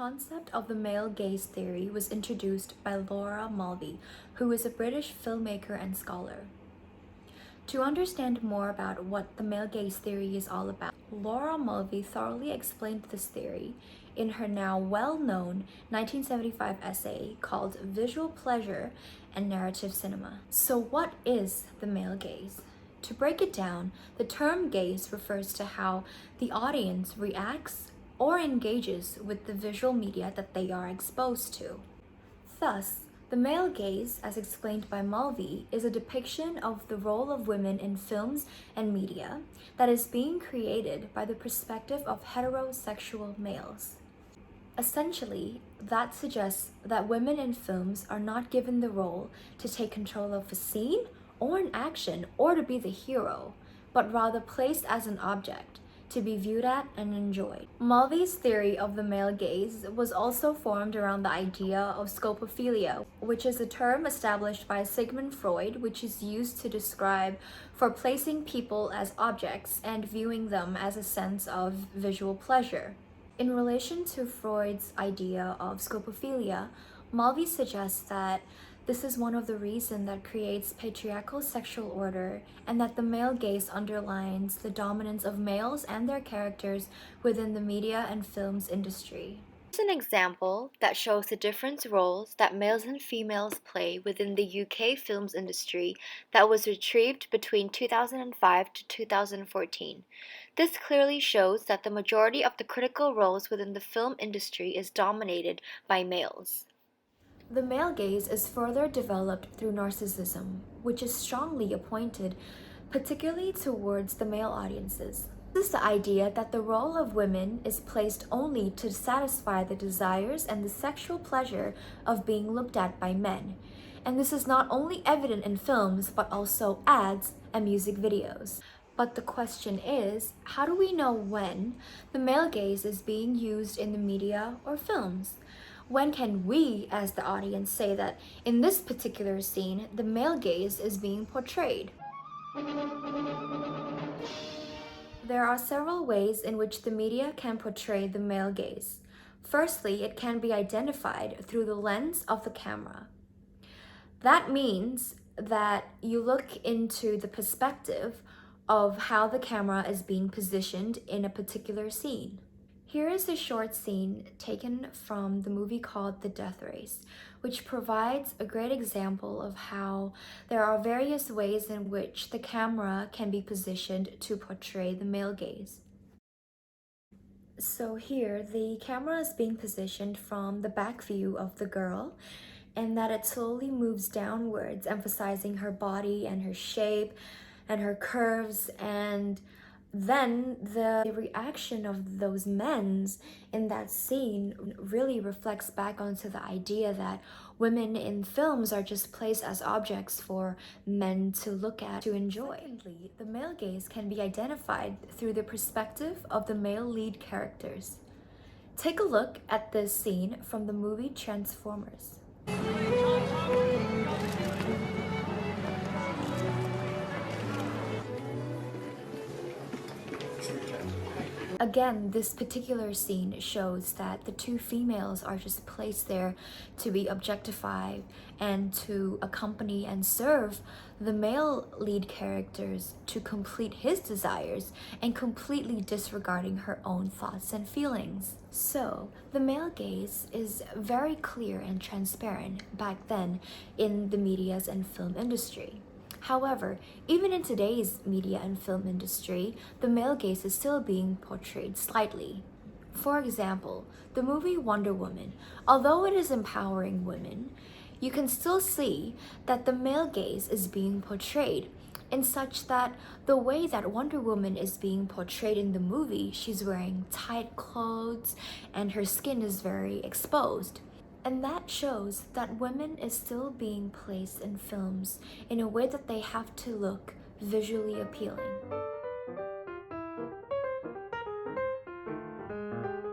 concept of the male gaze theory was introduced by Laura Mulvey, who is a British filmmaker and scholar. To understand more about what the male gaze theory is all about, Laura Mulvey thoroughly explained this theory in her now well-known 1975 essay called Visual Pleasure and Narrative Cinema. So what is the male gaze? To break it down, the term gaze refers to how the audience reacts or engages with the visual media that they are exposed to. Thus, the male gaze, as explained by Mulvey, is a depiction of the role of women in films and media that is being created by the perspective of heterosexual males. Essentially, that suggests that women in films are not given the role to take control of a scene or an action or to be the hero, but rather placed as an object to be viewed at and enjoyed. Mulvey's theory of the male gaze was also formed around the idea of scopophilia, which is a term established by Sigmund Freud, which is used to describe for placing people as objects and viewing them as a sense of visual pleasure. In relation to Freud's idea of scopophilia, Mulvey suggests that this is one of the reasons that creates patriarchal sexual order, and that the male gaze underlines the dominance of males and their characters within the media and films industry. Here's an example that shows the different roles that males and females play within the UK films industry that was retrieved between 2005 to 2014. This clearly shows that the majority of the critical roles within the film industry is dominated by males. The male gaze is further developed through narcissism, which is strongly appointed, particularly towards the male audiences. This is the idea that the role of women is placed only to satisfy the desires and the sexual pleasure of being looked at by men. And this is not only evident in films, but also ads and music videos. But the question is, how do we know when the male gaze is being used in the media or films? When can we, as the audience, say that in this particular scene, the male gaze is being portrayed? There are several ways in which the media can portray the male gaze. Firstly, it can be identified through the lens of the camera. That means that you look into the perspective of how the camera is being positioned in a particular scene. Here is a short scene taken from the movie called The Death Race, which provides a great example of how there are various ways in which the camera can be positioned to portray the male gaze. So here, the camera is being positioned from the back view of the girl, and that it slowly moves downwards, emphasizing her body and her shape and her curves, and then the reaction of those men in that scene really reflects back onto the idea that women in films are just placed as objects for men to look at, to enjoy. Secondly, the male gaze can be identified through the perspective of the male lead characters. Take a look at this scene from the movie Transformers. Again, this particular scene shows that the two females are just placed there to be objectified and to accompany and serve the male lead characters to complete his desires and completely disregarding her own thoughts and feelings. So, the male gaze is very clear and transparent back then in the medias and film industry. However, even in today's media and film industry, the male gaze is still being portrayed slightly. For example, the movie Wonder Woman, although it is empowering women, you can still see that the male gaze is being portrayed in such that the way that Wonder Woman is being portrayed in the movie, she's wearing tight clothes and her skin is very exposed. And that shows that women is still being placed in films in a way that they have to look visually appealing.